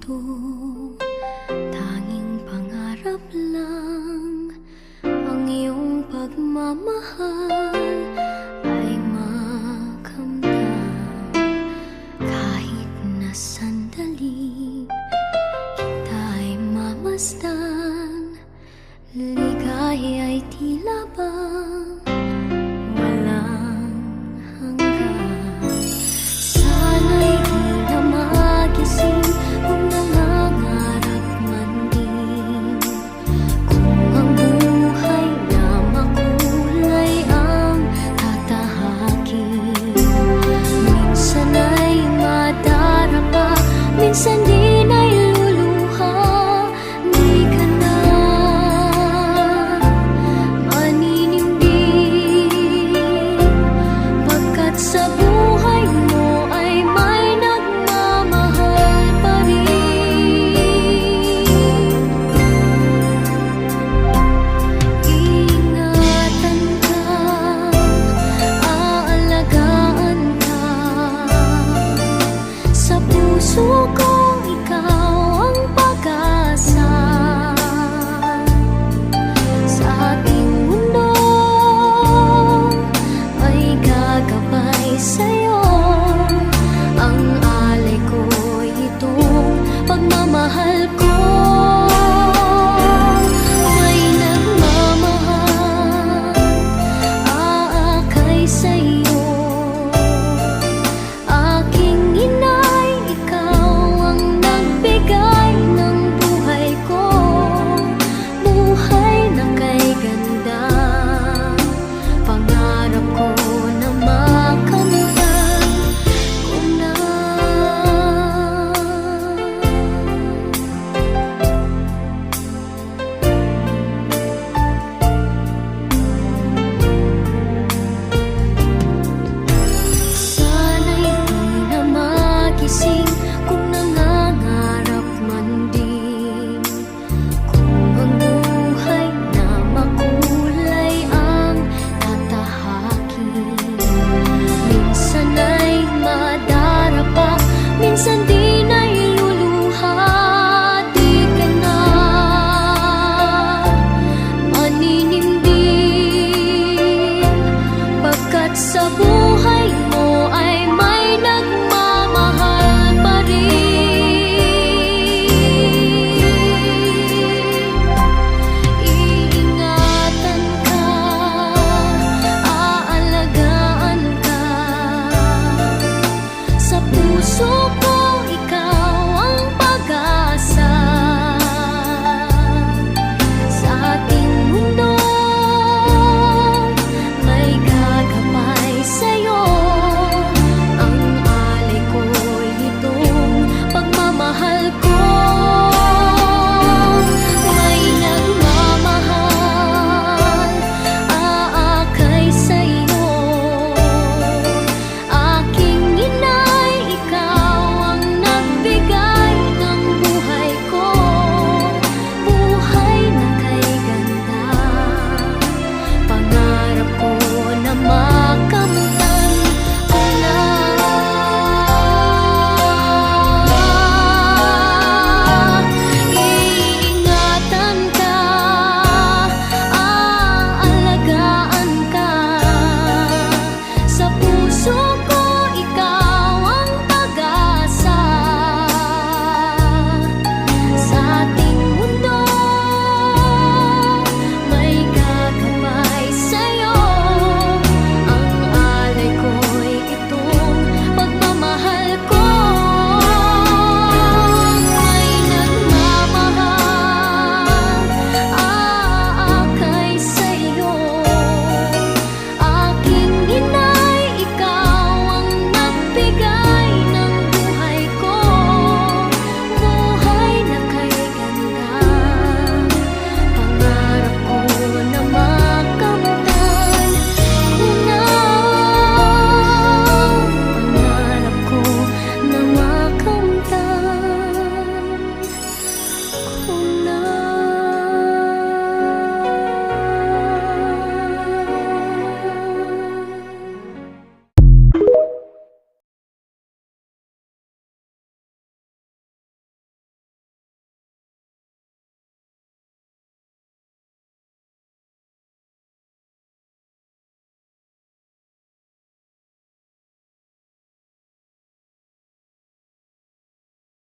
ito, tanging pangarap lang. Ang iyong pagmamahal ay makamdam. Kahit na sandali kita'y mamasdan, ligaya ay tila bang walang hanggan. Sana'y di na magising kung nangangarap man din, kung ang buhay na makulay ang tatahakin. Minsan ay madarapa, minsan din ay luluha. Di ka na maninindig, pagkat sa buhay mo ay may nagmamahal pa rin. Ingatan ka, aalagaan ka, sa puso ko ikaw ang pag-asa. Sa ating mundo ay gagabay sa'yo, ang alay ko'y itong pagmamahal ko. May nagmamahal, aakay sa'yo. Aking inay, ikaw ang nagbigay ng buhay ko, buhay na kay ganda. Pangarap ko na makamtan ko na. Sana'y di na magising kung nangangarap man din, kung ang buhay na makulay ang tatahakin. Minsan ay madarapa, minsan din ay luluha. Di ka na maninindig, pagkat sa buhay